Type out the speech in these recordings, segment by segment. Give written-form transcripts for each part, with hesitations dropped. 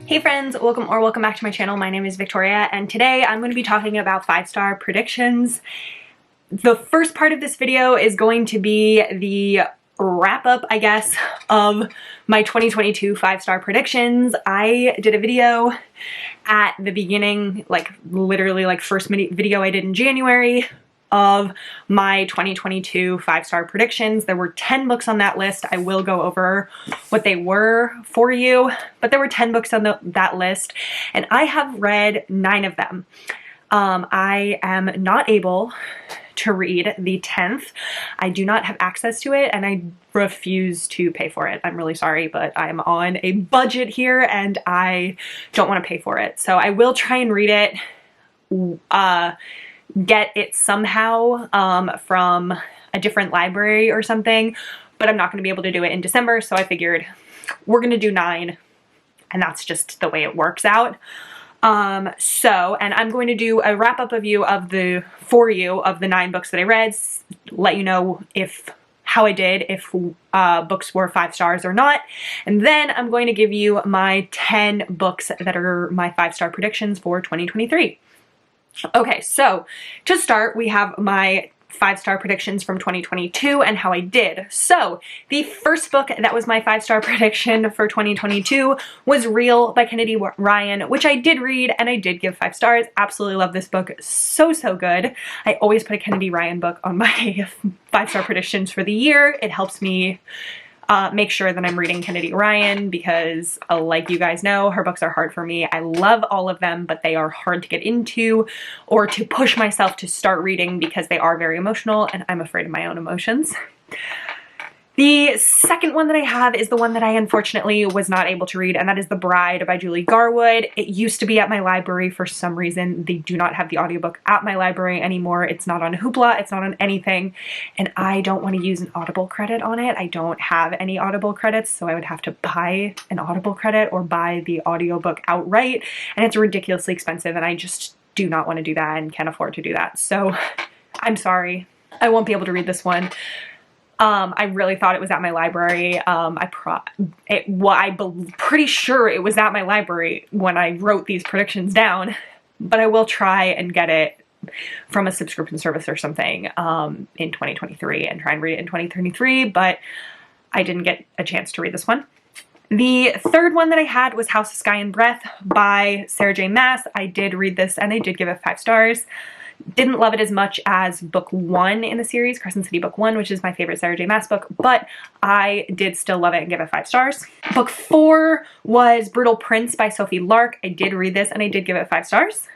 Hey friends, welcome back to my channel. My name is Victoria and today I'm going to be talking about 5-star predictions. The first part of this video is going to be the wrap up, I guess, of my 2022 5-star predictions. I did a video at the beginning, literally first video I did in January of my 2022 5-star predictions. There were 10 books on that list. I will go over what they were for you, but there were 10 books on that list and I have read 9 of them. I am not able to read the 10th. I do not have access to it and I refuse to pay for it. I'm really sorry, but I'm on a budget here and I don't want to pay for it. So I will try and read it, get it somehow from a different library or something, but I'm not going to be able to do it in December, so I figured we're going to do 9 and that's just the way it works out. And I'm going to do a wrap-up review of the 9 books that I read, let you know how I did, if books were 5 stars or not, and then I'm going to give you my 10 books that are my 5-star predictions for 2023. Okay, so to start, we have my 5-star predictions from 2022 and how I did. So the first book that was my 5-star prediction for 2022 was Real by Kennedy Ryan, which I did read and I did give 5 stars. Absolutely love this book. So good. I always put a Kennedy Ryan book on my 5-star predictions for the year. It helps me make sure that I'm reading Kennedy Ryan because, like you guys know, her books are hard for me. I love all of them, but they are hard to get into or to push myself to start reading because they are very emotional and I'm afraid of my own emotions. The second one that I have is the one that I unfortunately was not able to read, and that is The Bride by Julie Garwood. It used to be at my library. For some reason, they do not have the audiobook at my library anymore. It's not on Hoopla, it's not on anything, and I don't want to use an Audible credit on it. I don't have any Audible credits, so I would have to buy an Audible credit or buy the audiobook outright, and it's ridiculously expensive, and I just do not want to do that and can't afford to do that. So I'm sorry. I won't be able to read this one. I really thought it was at my library. I'm pretty sure it was at my library when I wrote these predictions down, but I will try and get it from a subscription service or something in 2023 and try and read it in 2023, but I didn't get a chance to read this one. The third one that I had was House of Sky and Breath by Sarah J. Maas. I did read this and I did give it 5 stars. Didn't love it as much as book 1 in the series, Crescent City book 1, which is my favorite Sarah J. Maas book, but I did still love it and give it 5 stars. Book 4 was Brutal Prince by Sophie Lark. I did read this and I did give it 5 stars.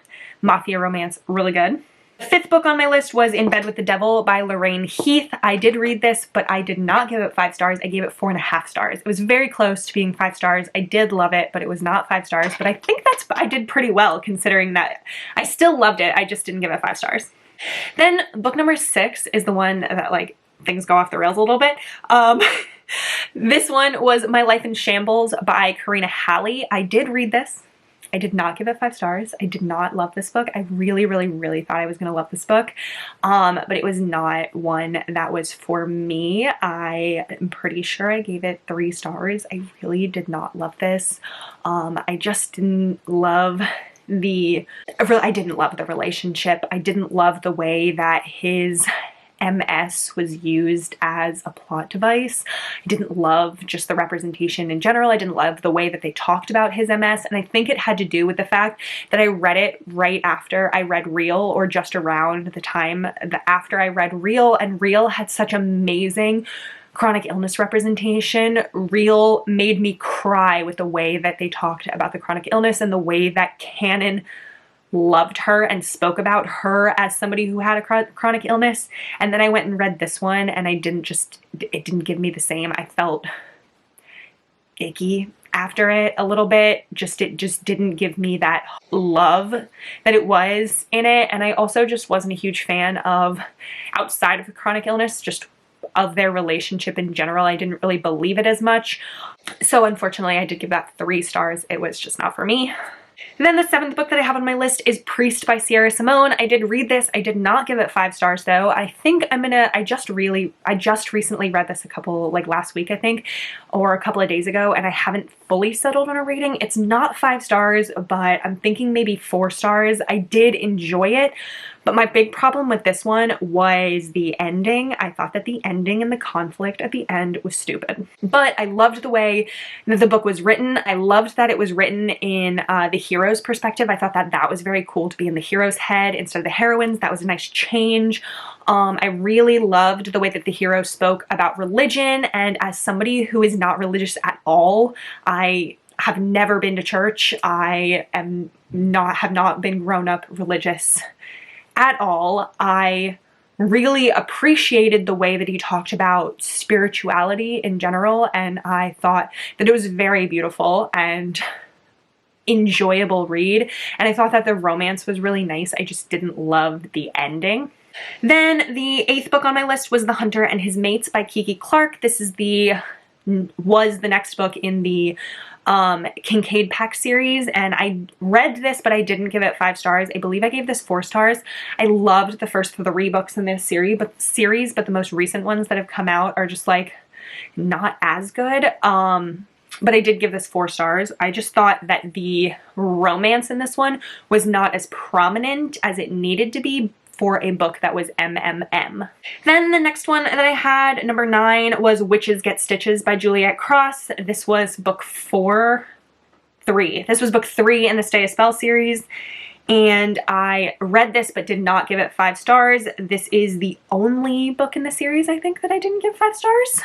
Mafia romance, really good. The 5th book on my list was In Bed with the Devil by Lorraine Heath. I did read this, but I did not give it 5 stars. I gave it 4.5 stars. It was very close to being 5 stars. I did love it, but it was not 5 stars. But I think I did pretty well considering that I still loved it. I just didn't give it 5 stars. Then book number 6 is the one that things go off the rails a little bit. This one was My Life in Shambles by Karina Halley. I did read this. I did not give it 5 stars. I did not love this book. I really thought I was going to love this book, but it was not one that was for me. I am pretty sure I gave it 3 stars. I really did not love this. I just didn't love I didn't love the relationship. I didn't love the way that his MS was used as a plot device. I didn't love just the representation in general. I didn't love the way that they talked about his MS, and I think it had to do with the fact that I read it right after I read Real, or just around the time after I read Real, and Real had such amazing chronic illness representation. Real made me cry with the way that they talked about the chronic illness and the way that canon loved her and spoke about her as somebody who had a chronic illness. And then I went and read this one and it didn't give me the same. I felt icky after it a little bit. It just didn't give me that love that it was in it. And I also just wasn't a huge fan of, outside of the chronic illness, just of their relationship in general. I didn't really believe it as much. So unfortunately I did give that 3 stars. It was just not for me. Then the 7th book that I have on my list is Priest by Sierra Simone. I did read this. I did not give it 5 stars though. I think I just recently read this last week, I think, or a couple of days ago, and I haven't fully settled on a rating. It's not 5 stars, but I'm thinking maybe 4 stars. I did enjoy it, but my big problem with this one was the ending. I thought that the ending and the conflict at the end was stupid. But I loved the way that the book was written. I loved that it was written in the hero's perspective. I thought that that was very cool to be in the hero's head instead of the heroine's. That was a nice change. I really loved the way that the hero spoke about religion, and as somebody who is not religious at all, I have never been to church. I have not been grown up religious at all. I really appreciated the way that he talked about spirituality in general, and I thought that it was very beautiful and enjoyable read, and I thought that the romance was really nice. I just didn't love the ending. Then the 8th book on my list was The Hunter and His Mates by Kiki Clark. This is was the next book in the Kincaid Pack series, and I read this, but I didn't give it 5 stars. I believe I gave this 4 stars. I loved the first 3 books in this series, but the most recent ones that have come out are just like not as good. But I did give this 4 stars. I just thought that the romance in this one was not as prominent as it needed to be for a book that was MMM. Then the next one that I had, number 9, was Witches Get Stitches by Juliet Cross. This was book 3. This was book 3 in the Stay a Spell series, and I read this but did not give it 5 stars. This is the only book in the series, I think, that I didn't give 5 stars.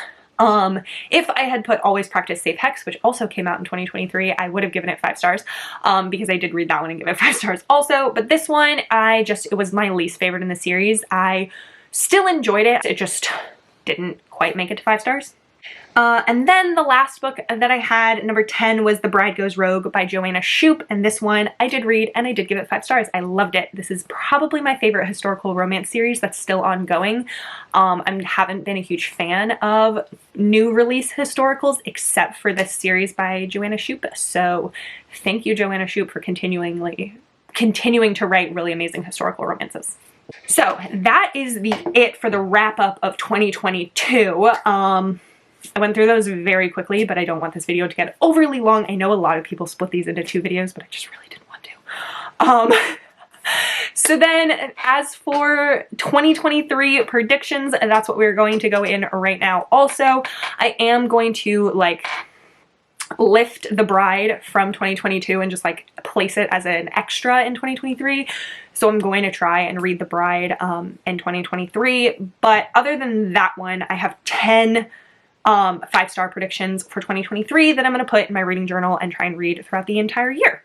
If I had put Always Practice Safe Hex, which also came out in 2023, I would have given it 5 stars, because I did read that one and give it 5 stars also. But this one, it was my least favorite in the series. I still enjoyed it. It just didn't quite make it to 5 stars. And then the last book that I had, number 10, was The Bride Goes Rogue by Joanna Shupe, and this one I did read and I did give it 5 stars. I loved it. This is probably my favorite historical romance series that's still ongoing. I haven't been a huge fan of new release historicals except for this series by Joanna Shupe, so thank you, Joanna Shupe, for continuing to write really amazing historical romances. So that is it for the wrap up of 2022. I went through those very quickly, but I don't want this video to get overly long. I know a lot of people split these into 2 videos, but I just really didn't want to. So then, as for 2023 predictions, that's what we're going to go in right now. Also, I am going to lift The Bride from 2022 and just place it as an extra in 2023. So I'm going to try and read The Bride in 2023. But other than that one, I have 10 5-star predictions for 2023 that I'm going to put in my reading journal and try and read throughout the entire year.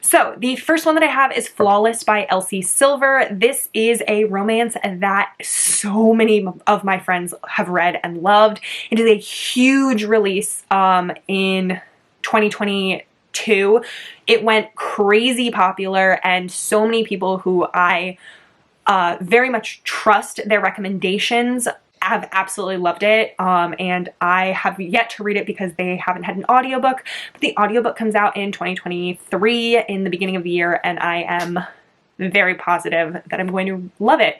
So the first one that I have is Flawless by Elsie Silver. This is a romance that so many of my friends have read and loved. It is a huge release in 2022. It went crazy popular, and so many people who I very much trust their recommendations have absolutely loved it, and I have yet to read it because they haven't had an audiobook, but the audiobook comes out in 2023 in the beginning of the year, and I am very positive that I'm going to love it.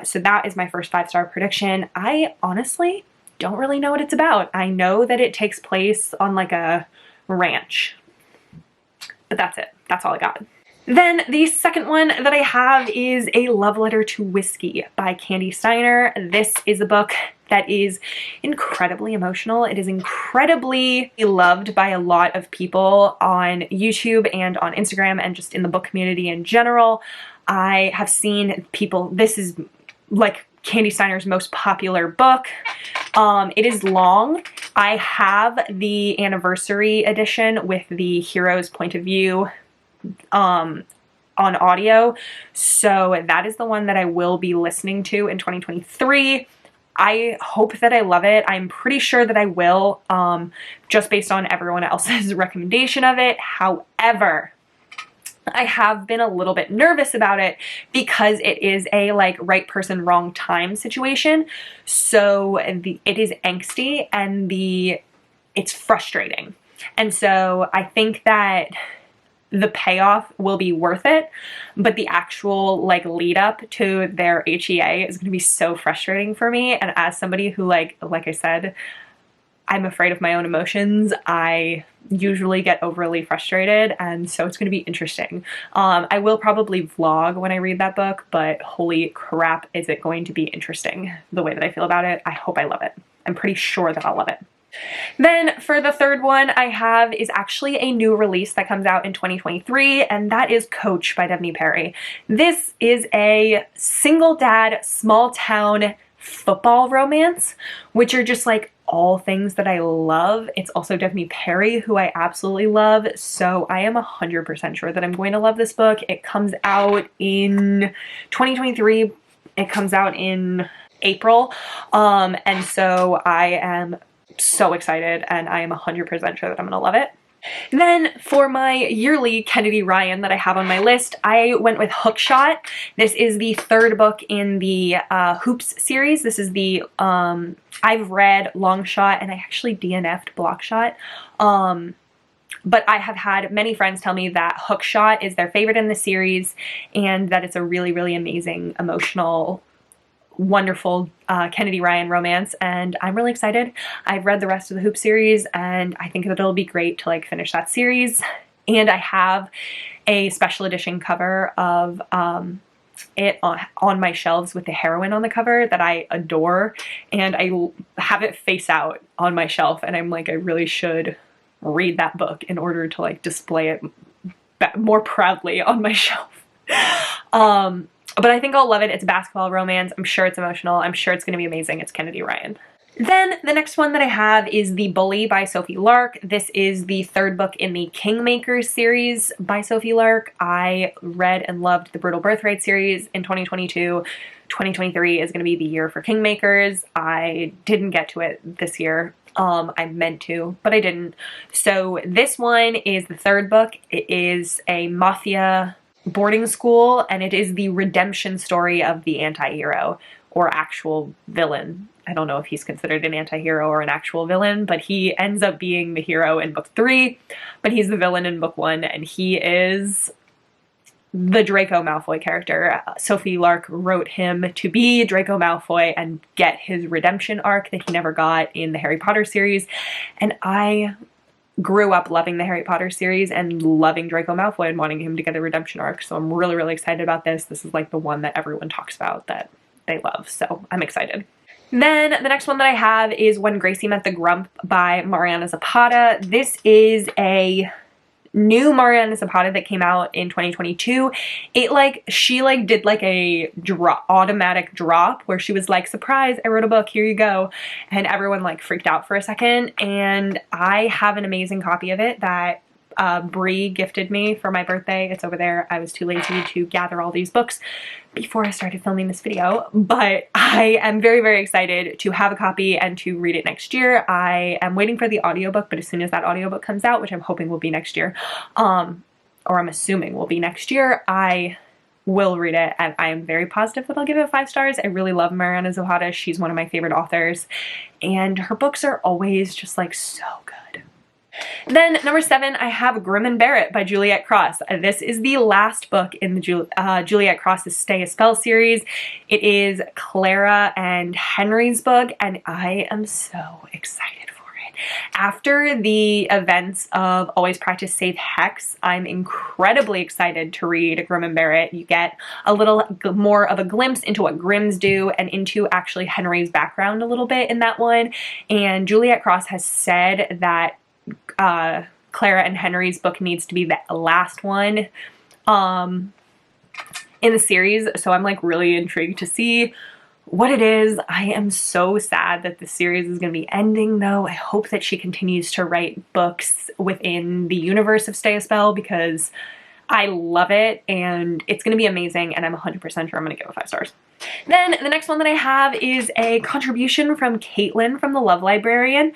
So that is my first 5-star prediction. I honestly don't really know what it's about. I know that it takes place on a ranch, but that's it. That's all I got. Then the second one that I have is A Love Letter to Whiskey by Candy Steiner. This is a book that is incredibly emotional. It is incredibly loved by a lot of people on YouTube and on Instagram and just in the book community in general. I have seen people, this is Candy Steiner's most popular book. It is long. I have the anniversary edition with the hero's point of view on audio, so that is the one that I will be listening to in 2023. I hope that I love it. I'm pretty sure that I will, just based on everyone else's recommendation of it. However, I have been a little bit nervous about it because it is a right person, wrong time situation. So it is angsty and it's frustrating. And so I think that the payoff will be worth it, but the actual like lead up to their HEA is going to be so frustrating for me. And as somebody who like I said, I'm afraid of my own emotions, I usually get overly frustrated, and so it's going to be interesting. I will probably vlog when I read that book, but holy crap, is it going to be interesting the way that I feel about it. I hope I love it. I'm pretty sure that I'll love it. Then for the third one I have is actually a new release that comes out in 2023, and that is Coach by Devney Perry. This is a single dad, small town football romance, which are just like all things that I love. It's also Devney Perry, who I absolutely love, so I am 100% sure that I'm going to love this book. It comes out in 2023. It comes out in April, and so I am so excited, and I am 100% sure that I'm gonna love it. Then for my yearly Kennedy Ryan that I have on my list, I went with Hookshot. This is the third book in the Hoops series. This is the, I've read Longshot, and I actually DNF'd Blockshot. But I have had many friends tell me that Hookshot is their favorite in the series, and that it's a really, really amazing, emotional, wonderful Kennedy Ryan romance, and I'm really excited. I've read the rest of the Hoop series, and I think that it'll be great to like finish that series. And I have a special edition cover of it on my shelves with the heroine on the cover that I adore, and I have it face out on my shelf, and I'm like, I really should read that book in order to like display it more proudly on my shelf. But I think I'll love it. It's a basketball romance. I'm sure it's emotional. I'm sure it's going to be amazing. It's Kennedy Ryan. Then the next one that I have is The Bully by Sophie Lark. This is the third book in the Kingmakers series by Sophie Lark. I read and loved the Brutal Birthright series in 2022. 2023 is going to be the year for Kingmakers. I didn't get to it this year. I meant to, but I didn't. So this one is the third book. It is a mafia boarding school, and it is the redemption story of the anti-hero or actual villain. I don't know if he's considered an anti-hero or an actual villain, but he ends up being the hero in book 3, but he's the villain in book 1, and he is the Draco Malfoy character. Sophie Lark wrote him to be Draco Malfoy and get his redemption arc that he never got in the Harry Potter series, and I grew up loving the Harry Potter series and loving Draco Malfoy and wanting him to get a redemption arc, so I'm really, really excited about this. This is like the one that everyone talks about that they love, so I'm excited. Then the next one that I have is When Gracie Met the Grump by Mariana Zapata. This is a new Mariana Zapata that came out in 2022. She did like a automatic drop where she was like, surprise, I wrote a book, here you go. And everyone like freaked out for a second. And I have an amazing copy of it that Brie gifted me for my birthday. It's over there. I was too lazy to gather all these books before I started filming this video, but I am very, very excited to have a copy and to read it next year. I am waiting for the audiobook, but as soon as that audiobook comes out, which I'm hoping will be next year, or I'm assuming will be next year, I will read it, and I am very positive that I'll give it 5 stars. I really love Mariana Zapata. She's one of my favorite authors, and her books are always just like so good. Then number 7, I have Grim and Barrett by Juliet Cross. This is the last book in the Juliet Cross's Stay a Spell series. It is Clara and Henry's book, and I am so excited for it. After the events of Always Practice Safe Hex, I'm incredibly excited to read Grim and Barrett. You get a little more of a glimpse into what Grimm's do and into actually Henry's background a little bit in that one. And Juliet Cross has said that Clara and Henry's book needs to be the last one in the series, so I'm like really intrigued to see what it is. I am so sad that the series is going to be ending though. I hope that she continues to write books within the universe of Stay a Spell, because I love it, and it's going to be amazing, and I'm 100% sure I'm going to give it 5 stars. Then the next one that I have is a contribution from Caitlin from the Love Librarian,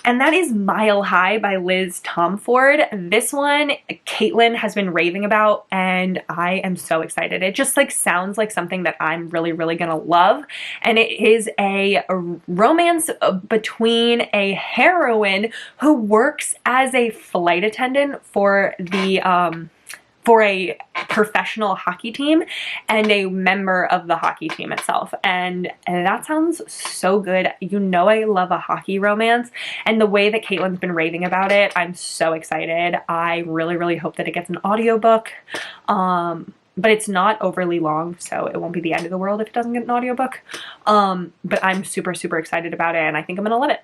and that is Mile High by Liz Tomford. This one Caitlin has been raving about, and I am so excited. It just like sounds like something that I'm really, really gonna love. And it is a romance between a heroine who works as a flight attendant for a professional hockey team and a member of the hockey team itself. And that sounds so good. You know I love a hockey romance, and the way that Caitlin's been raving about it, I'm so excited. I really, really hope that it gets an audiobook. But it's not overly long, so it won't be the end of the world if it doesn't get an audiobook. But I'm super, super excited about it, and I think I'm gonna love it.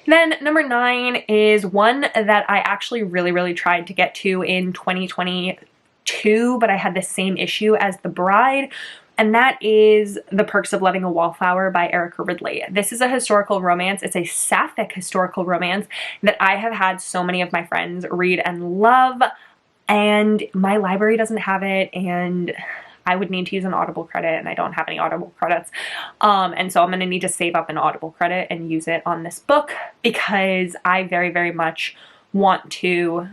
Then number 9 is one that I actually really, really tried to get to in 2022, but I had the same issue as The Bride, and that is The Perks of Loving a Wallflower by Erica Ridley. This is a historical romance. It's a sapphic historical romance that I have had so many of my friends read and love, and my library doesn't have it, and I would need to use an Audible credit, and I don't have any Audible credits. And so I'm going to need to save up an Audible credit and use it on this book because I very, very much want to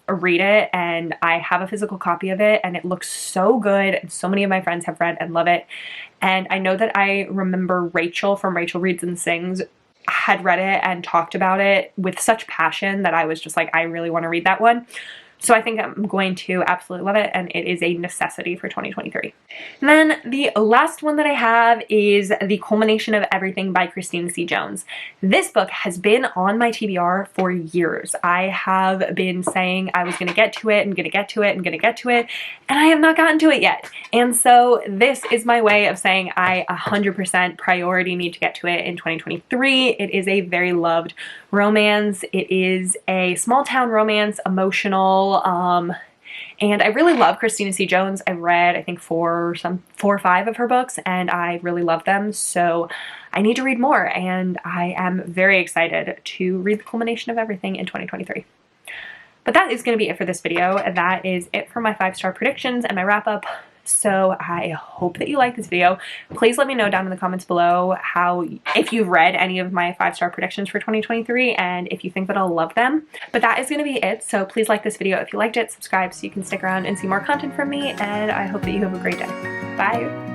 read it, and I have a physical copy of it, and it looks so good, and so many of my friends have read and love it. And I know that I remember Rachel from Rachel Reads and Sings had read it and talked about it with such passion that I was just like, I really want to read that one. So I think I'm going to absolutely love it, and it is a necessity for 2023. And then the last one that I have is The Culmination of Everything by Christina C. Jones. This book has been on my TBR for years. I have been saying I was going to get to it and going to get to it and going to get to it, and I have not gotten to it yet. And so this is my way of saying I 100% priority need to get to it in 2023. It is a very loved romance. It is a small town romance, emotional, and I really love Christina C. Jones. I've read, I think, 4 or 5 of her books, and I really love them, so I need to read more, and I am very excited to read The Culmination of Everything in 2023. But that is going to be it for this video. That is it for my 5-star predictions and my wrap-up. So I hope that you like this video. Please let me know down in the comments below if you've read any of my 5-star predictions for 2023 and if you think that I'll love them. But that is going to be it. So please like this video if you liked it, subscribe so you can stick around and see more content from me, and I hope that you have a great day. Bye!